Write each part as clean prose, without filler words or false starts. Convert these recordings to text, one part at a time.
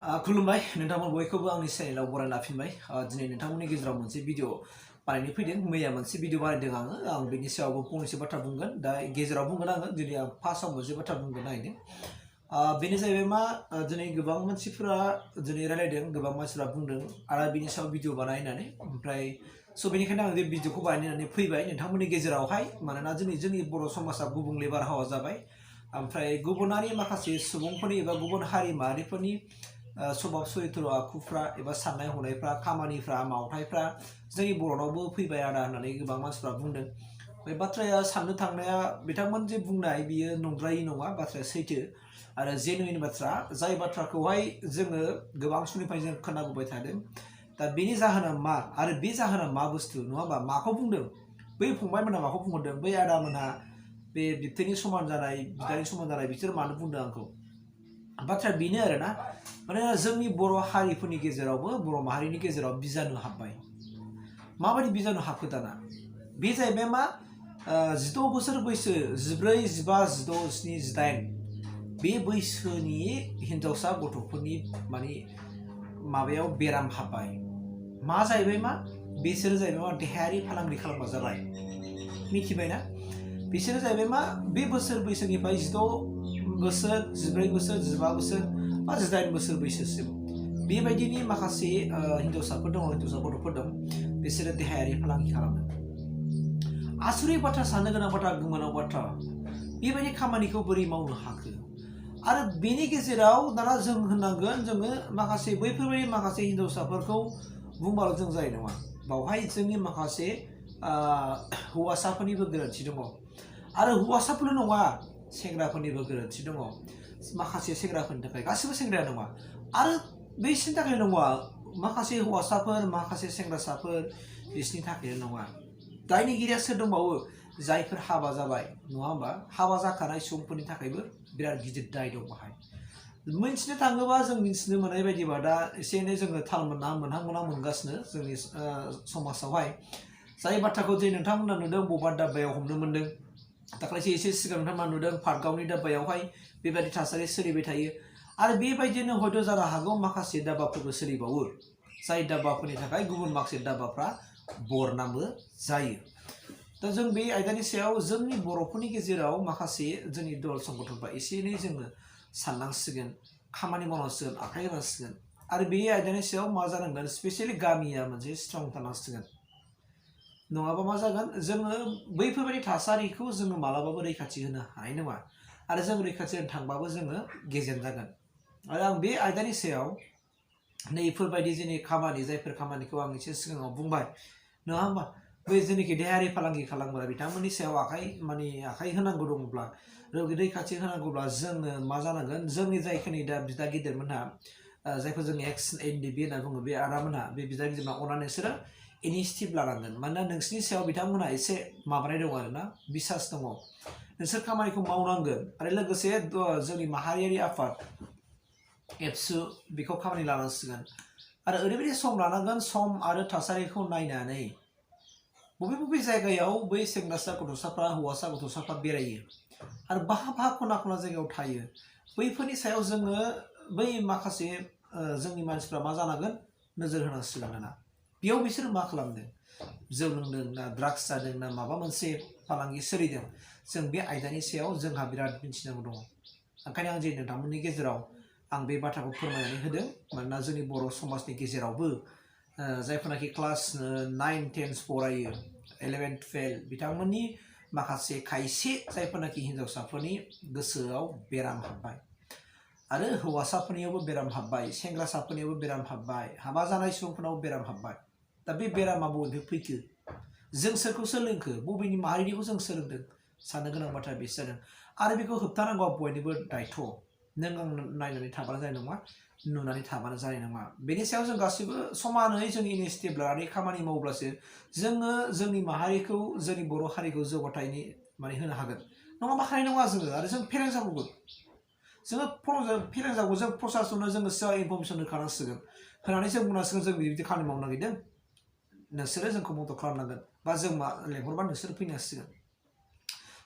खुलुमबाय नोंथांमोन बयखौबो आंनि चेनेलाव बरायना लाफिनबाय दिनै नोंथांमोननि गेजेराव मोनसे भिडिअ बानायनो फैदों मैया मोनसे भिडिअ बानायदों आं बेनि सायावबो फंनैसो बाथ्रा बुंगोन दा गेजेराव बुंगोन आङो दिनै आं फार्स्टआव मोनसे बाथ्रा बुंगोन नायदों बेनो जाहैबाय मा दिनै गोबां मानसिफोरा दिनै रायलायदों गोबां मानसिफोरा बुंदों आरो बिनि सायाव भिडिअ बानाय होननानै ओमफ्राय बेनिखायनो आं बे भिडिअखौ बानायनानै फैबाय नोंथांमोननि गेजेरावहाय मानोना दिनै जोंनि बर' समाजा गुबुंले बारहावा जाबाय ओमफ्राय गुबुनारि माखासे सुबुंफोरनि एबा गुबुन हारि माहारिफोरनि स्वभाब चरित्र आखुफ्रा एबा साननाय हनायफ्रा खामानिफ्रा मावथायफ्रा जोंनि बर'नावबो फैबाय आदा होननानै गोबां मानसिफ्रा बुंदों बे बाथ्राया साननो थांनाया बिथांमोन जे बुंनाय बियो नंद्रायै नङा बाथ्राया सैथो आरो जेनुइन बाथ्रा जाय बाथ्राखौहाय जोङो गोबां समनिफ्राय जों खोनाबोबाय थादों दा बेनि जाहोना मा आरो बे जाहोना मा बुस्थु नङा होमबा माखौ बुंदों बै फंबायमोनहा माखौ बुंहरदों बै आदामोनहा बे बिबथैनि समान जानाय बिदानि समान जानाय बिसोर मानो बुंदों आंखौ बाथ्राया बेनो आरोना माने जोंनि बर' हारिफोरनि गेजेरावबो बर' माहारिनि गेजेराव बिजानु हाबबाय माबायदि बिजानु हाबखो दाना बे जाहैबाय मा 16 बोसोर बैसो 14, 15, 16, 17, 18 बे बैसोनि हिनजावसा गथ'फोरनि माने माबायाव बेराम हाबबाय मा जाहैबाय मा बिसोरो जाहैबाय मा देहायारि फालांगि खालामग्रा जाबाय मिथिबायना बिसोरो जाहैबाय मा बे बोसोर बैसोनिफ्राय 16 बोसोर 14 बोसोर 15 बोसोर बा 18 बोसोर बैसोसिम बेबायदिनि माखासे हिनजावसाफोर दङ हिनजावसा गथ'फोर दं बिसोरो देहायारि फालांगि खालामो आसुरित बाथ्रा साननो गोनां बाथ्रा गोमोनाव बाथ्रा बेबायदि खामानिखौ बोरै मावनो हाखो आरो बेनि गेजेराव दाना जों होननांगोन जोङो माखासे बैफोरबायदि माखासे हिनजावसाफोरखौ बुंबाल' जों जानाय नङा बावहाय जोंनि माखासे हौवासाफोरनिबो गोरोन्थि दङ आरो हौवासाफोरल' नङा सेंग्राफोरनिबो गोरोन्थि दङ माखासे सेंग्राफोरनि थाखाय गासिबो सेंग्राया नङा आरो बैसिनि थाखाय नङा माखासे हौवासाफोर माखासे सेंग्रासाफोर बिसिनि थाखाय नङा दायनिगिरिया सोर दंबावो जायफोर हाबा जाबाय नङा होमबा हाबा जाखानाय सुबुंफोरनि थाखायबो बिराद गिदिर दाय दं बाहाय मिथिनो थाङोबा जों मिथिनो मोननाय बायदिबा दा एसे एनै जोङो थाल मोनहां मोनगासिनो जोंनि समाजावहाय जाय बाथ्राखौ जे नोंथांमोना नुदों बबेबा दाब्बायाव हमनो मोनदों दाख्लैसो एसे सिगां नोंथांमोना नुदों पार्कगावनि दाब्बायावहाय बेबायदि थासारि सोलिबाय थायो आरो बेबायदिनो हयथ' जानो हागौ माखासे दाब्बाफोरबो सोलिबावो जाय दाब्बाफोरनि थाखाय गुबुन माखासे दाब्बाफ्रा बरनामबो जायो दा जों बे आयदानि सायाव जोंनि बर'फोरनि गेजेराव माखासे जोंनि दल संगठनफ्रा एसे एनै जोङो साननांसिगोन खामानि मावनांसिगोन आखाइ होनांसिगोन आरो बे आयदानि सायाव मा जानांगोन स्पेसियेलि गामिया मोनसे स्ट्रं थानांसिगोन नङाबा मा जागोन जोङो बैफोरबायदि थासारिखौ जोङो मालाबाबो रैखाथि होनो हानाय नङा आरो जों रैखाथि होनो थांबाबो जोङो गेजेन जागोन आरो आं बे आयदानि सायाव नैफोरबायदि जोंनि खामानि जायफोर खामानिखौ आं एसे सिगाङाव बुंबाय नङा होमबा बै जेनाखि देहायारि फालांगि खालामग्रा बिथांमोननि सायाव आखाइ होनांगौ दङब्ला रैखाथि होनांगौब्ला जोङो मा जानांगोन जोंनि जायखिनि दा बिदा गिदिरमोनहा जायखौ जों एक्स एनडिबि होनना बुङो बे आदामोनहा बे बिदा गिदिरमोनहा अननानै नोंसोरो इनिसिएटिभ लानांगोन मानोना नोंसिनि सायाव बिथांमोनहा एसे माबानाय दङ आरोना बिसास दङ नोंसोर खामानिखौ मावनांगोन आरो लोगोसे जोंनि माहारियारि आफाद एबसु बेखौ खामानि लानांसिगोन आरो ओरैबायदि सम लानांगोन सम आरो थासारिखौ नायनानै बबे जायगायाव बै सेंग्रासा गथ'साफ्रा हौवासा गथ'साफ्रा बेरायो आरो बाहा खना खना जायगायाव थायो बैफोरनि सायाव जोङो बै माखासे जोंनि मानसिफ्रा मा जानांगोन नोजोर होनांसिगोन दाना बेयाव बिसोर मा खालामदों जौ लोंदों ना ड्राग्स जादों ना माबा मोनसे फालांगि सोलिदों जों बे आयदानि सायाव जोंहा बिराद मिथिनांगौ दङ ओंखायनो आं जे नोंथांमोननि गेजेराव आं बे बाथ्राखौ फोरमायनानै होदों मानोना जोंनि बर' समाजनि गेजेरावबो जायफोरनाखि क्लास 9, 10 फरायो 11, 12 बिथांमोननि माखासे खायसे जायफोरनाखि हिनजावसाफोरनि गोसोआव बेराम हाबबाय आरो हौवासाफोरनियावबो बेराम हाबबाय सेंग्रासाफोरनियावबो बेराम हाबबाय हाबा जानाय सुबुंफोरनाव बेराम हाबबाय दा बे बेरामा बबेनिफ्राय फैखो जों सोरखौ सोलोंखो बबेनि माहारिनिखौ जों सोलोंदों साननो गोनां बाथ्रा बे जादों आरो बेखौ होबथानांगौआ बयनिबो दायथ' नों आं नायनानै थाबानो जानाय नङा नुनानै थाबानो जानाय नङा बेनि सायाव जों गासिबो समानै जों इनिसिएटिभ लानानै खामानि मावब्लासो जोङो जोंनि माहारिखौ जोंनि बर' हारिखौ जौगाथायनि माने होनो हागोन नङाबा हानाय नङा जोङो आरो जों फेलें जाबावगोन जोङो फेलें जाबावगोन जों प्रसासननो जोङो सिगां इनफरमेसन होखानांसिगोन होनानै जों बुंनांसिगोन जों बिदि खामानि मावनो नागिरदों नोंसोरो जोंखौ मदद खालामनांगोन बा जों लेंहरबा नोंसोर फैनांसिगोन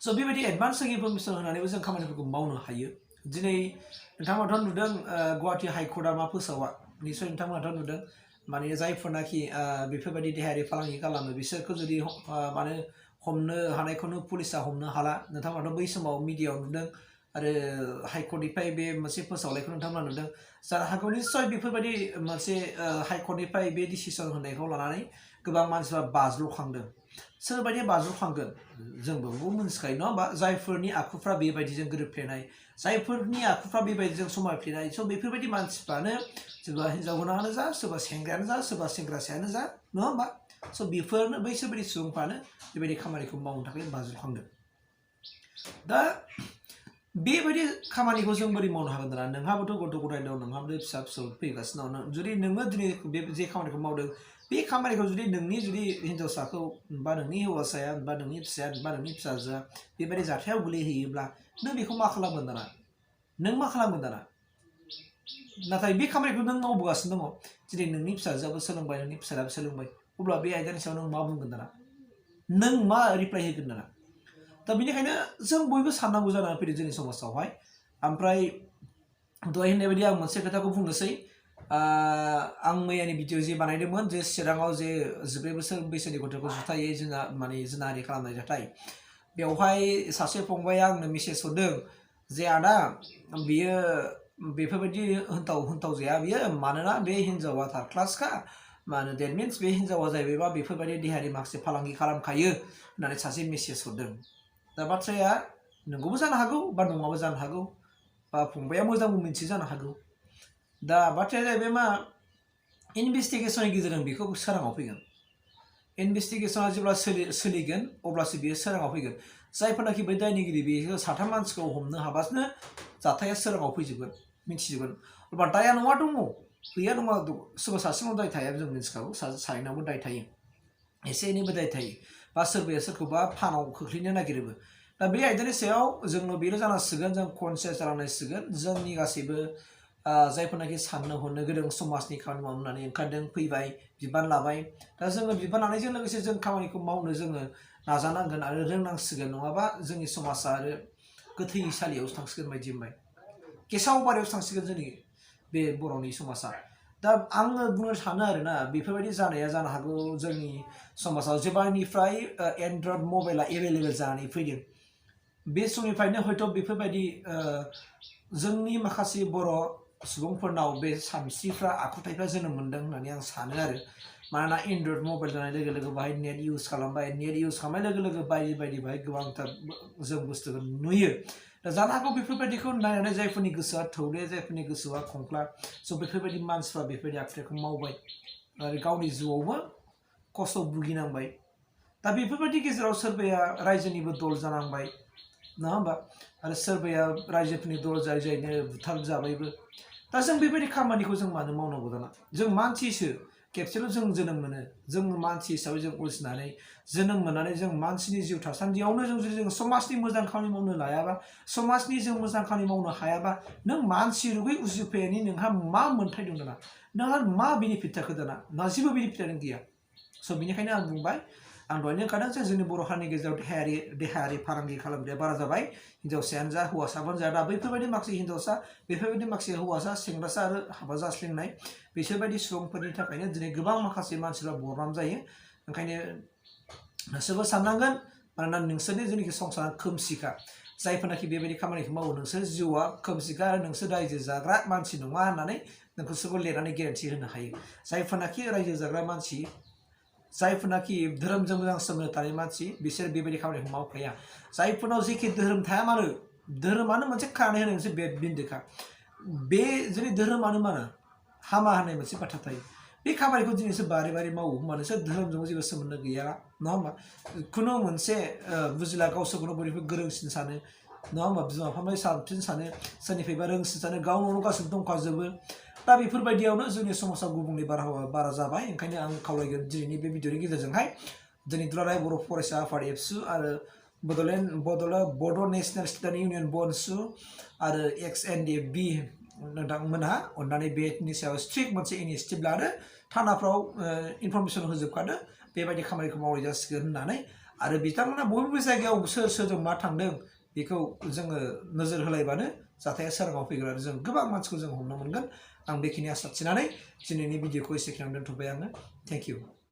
स' बेबायदि एडभान्स इनफरमेसन होनानैबो जों खामानिफोरखौ मावनो हायो दिनै नोंथांमोनाथ' नुदों गुवाहाटि हाइकर्टआ मा फोसावा निसय नोंथांमोनाथ' नुदों माने जायफोरनाखि बेफोरबायदि देहायारि फालांगि खालामो बिसोरखौ जुदि माने हमनो हानायखौनो पुलिसा हमनो हाला नोंथांमोनाथ' बै समाव मिडियायाव नुदों आरो हाइकर्टनिफ्राय बे मोनसे फोसावनायखौ नोंथांमोना नुदों जानो हागौ निस्सय बेफोरबायदि मोनसे हाइकर्टनिफ्राय बे डिसिसन होनायखौ लानानै गोबां मानसिफ्रा बाज्ल'खांदों सोरबायदि बाज्ल'खांगोन जोंबो मोनथिखायो नङा होमबा जायफोरनि आखुफ्रा बेबायदिजों गोरोबफ्लेनाय जायफोरनि आखुफ्रा बेबायदिजों समायफ्लेनाय स' बेफोरबायदि मानसिफ्रानो सोरबा हिन्जाव गोनाङानो जा सोरबा सेंग्रायानो जा सोरबा सेंग्रासायानो जा नङा होमबा स' बेफोरनो बैसोरबायदि सुबुंफ्रानो बेबायदि खामानिखौ मावनो थाखाय बाज्ल'खांदों दा बेबायदि खामानिखौ जों बोरै मावनो हागोन दाना नोंहाबोथ' गथ' गथाय दं नोंहाबोथ' फिसा फिसौ फैगासिनो दं जुदि नोङो दिनै बे जे खामानिखौ मावदों बे खामानिखौ जुदि नोंनि हिन्जावसाखौ बा नोंनि हौवासाया बा नोंनि फिसाया बा नोंनि फिसाजोआ बेबायदि जाथायाव गोलैहैयोब्ला नों बेखौ मा खालामगोन दाना नों मा खालामगोन दाना नाथाय बे खामानिखौ नों मावबोगासिनो दङ दिनै नोंनि फिसाजोआबो सोलोंबाय नोंनि फिसायाबो सोलोंबाय अब्ला बे आयदानि सायाव नों मा बुंगोन दाना नों मा रिप्लाय होगोन दाना दा बेनिखायनो जों बयबो साननांगौ जानानै फैदों जोंनि समाजावहाय ओमफ्राय दहाय होननाय बायदि आं मोनसे खोथाखौ बुंनोसै आं मैयानि भिडिअ जे बानायदोंमोन जे चिराङाव जे 14 बोसोर बैसोनि गथ'खौ जुथायै जिनाहारि खालामनाय जाथाय बेवहाय सासे फंबाया आंनो मेसेज हरदों जे आदा बियो बेफोरबायदि होनथावजाया बियो मानोना बे हिन्जावा थार्ड क्लासखा मानो देट मिन्स बे हिन्जावा जाहैबायबा बेफोरबायदि देहायारि माखासे फालांगि खालामखायो होननानै सासे मेसेज हरदों दा बाथ्राया नंगौबो जानो हागौ बा नङाबो जानो हागौ बा फंबाया मोजांबो मिन्थियो जानो हागौ दा बाथ्राया जाहैबाय मा इनभेस्टिगेसननि गेजेरजों बेखौ सोराङाव फैगोन इनभेस्टिगेसना जेब्ला सोलिगोन अब्लासो बियो सोराङाव फैगोन जायफोरनाखि बै दायनिगिरि बेखौ साथाम मानसिखौ हमनो हाबासो जाथाया सोराङाव फैजोबगोन मिथिजोबगोन अब्ला दाया नङा दङ गैया नङा सोरबा सासेनाव दाय थाया जों मिथिखागौ सासेनावबो दाय थायो एसे एनैबो दाय थायो बा सोरबाया सोरखौबा फानाव खोख्लैनो नागिरोबो दा बे आयदानि सायाव जोंनो बेल' जानांसिगोन जों कनसियास जानांसिगोन जोंनि गासैबो जायफोरनाखि साननो हनो गोरों समाजनि खामानि मावनो होननानै ओंखारदों फैबाय बिबान लाबाय दा जोङो बिबान लानायजों लोगोसे जों खामानिखौ मावनो जोङो नाजानांगोन आरो रोंनांसिगोन नङाबा जोंनि समाजा आरो गोथैसालियावसो थांसिगोन बायदि मोनबाय गेसाव बारियावसो थांसिगोन जोंनि बे बर'नि समाजा दा आङो बुंनो सानो आरोना बेफोरबायदि जानाया जानो हागौ जोंनि समाजाव जेब्लानिफ्राय एन्ड्रइड मबाइला एभेलेबेल जानानै फैदों बे समनिफ्रायनो हयथ' बेफोरबायदि जोंनि माखासे बर' सुबुंफोरनाव बे सानस्रिफ्रा आखुथायफ्रा जोनोम मोन्दों होननानै आं सानो आरो मानोना एन्ड्रइड मबाइल जानाय लोगो लोगो बाहाय नेट इउज खालामबाय नेट इउज खालामनाय लोगो लोगो बायदि बाहाय गोबांथार जों बुस्थुखौ नुयो दा जानो हागौ बेफोरबायदिखौ नायनानै जायफोरनि गोसोआ थौले जायफोरनि गोसोआ खंख्ला स' बेफोरबायदि मानसिफ्रा बेफोरबायदि आखुथायखौ मावबाय आरो गावनि जिउआवबो खस्थ' भुगिनांबाय दा बेफोरबायदि गेजेराव सोरबाया रायजोनिबो दल जानांबाय नङा होमबा आरो सोरबाया रायजोफोरनि दल जायनो बुथारजाबायबो दा जों बेबायदि खामानिखौ जों मानो मावनांगौ दाना जों मानसिसो खेबसेल' जों जोनोम मोनो जों मानसि हिसाबै जों उजिनानै जोनोम मोननानै जों मानसिनि जिउ थासान्दियावनो जों जुदि जों समाजनि मोजां खामानि मावनो लायाबा समाजनि जों मोजां खामानि मावनो हायाबा नों मानसि रुगै उजिफैनायनि नोंहा मा मोन्थाय दं दाना नोंहा मा बेनिफिट थाखो दाना ना जेबो बेनिफिटानो गैया स' बेनिखायनो आं बुंबाय आं दहायनो ओंखारदों जे जोंनि बर' हारिनि गेजेराव देहायारि फालांगि खालामनाया बारा जाबाय हिन्जावसायानो जा हौवासाफोरानो जा दा बैफोरबायदि माखासे हिन्जावसा बेफोरबायदि माखासे हौवासा सेंग्रासा आरो हाबा जास्लिंनाय बिसोरबायदि सुबुंफोरनि थाखायनो दिनै गोबां माखासे मानसिफ्रा बरनाम जायो ओंखायनो नोंसोरबो साननांगोन मानोना नोंसोरनि जेनाखि संसारा खोमसिखा जायफोरनाखि बेबायदि खामानिखौ मावो नोंसोर जिउआ खोमसिखा आरो नोंसोर रायजो जाग्रा मानसि नङा होननानै नोंसोरखौ लिरनानै गेरेन्टि होनो हायो जायफोरनाखि रायजो जाग्रा मानसि जायफोरनाखि धोरोमजों मोजां सोमोन्दो थानाय मानसि बिसोर बेबायदि खामानिखौ मावखाया जायफोरनाव जेखि धोरोम थाया मानो धोरोमानो मोनसे खानाय होनाय मोनसे बिन्दोखा बे जुदि धोरोमानो मानो हामा होननाय मोनसे बाथ्रा थायो बे खामानिखौ दिनैसो बारे बारे मावो होमबा नोंसोर धोरोमजों जेबो सोमोन्दो गैया नङा होमबा खुनु मोनसे बुजिला गावसोरखौनो बयनिख्रुइ गोरोंसिन सानो नङा होमबा बिमा बिफानिफ्राय साबसिन सानो सोरनिफ्रायबा रोंसिन सानो गावनावनो गासिबो दंखाजोबो दा बेफोरबायदियावनो जोंनि समाजाव गुबुंले बारहावा बारा जाबाय ओंखायनो आं खावलायगोन दिनैनि बे भिडिअनि गेजेरजोंहाय जोंनि दुलाराय बर' फरायसा आफाद एबसु आरो बड' नेशनेल स्टुडेन्ट इउनियन बनसु आरो XNDF नोंथांमोनहा अननानै बेनि सायाव स्ट्रिक्ट मोनसे इनिसिएटिभ लादो थानाफ्राव इनफरमेसन होजोबखादो बेबायदि खामानिखौ मावनाय जासिगोन होननानै आरो बिथांमोना बबे जायगायाव सोर सोरजों मा थांदों बेखौ जोङो नोजोर होलायबानो जाथाया सोराङाव फैगोन आरो जों गोबां मानसिखौ जों हमनो मोनगोन आं बेखिनि आसा थिनानै दिनैनि भिडिअखौ एसेखिनियावनो दोनथ'बाय आङो थेंक इउ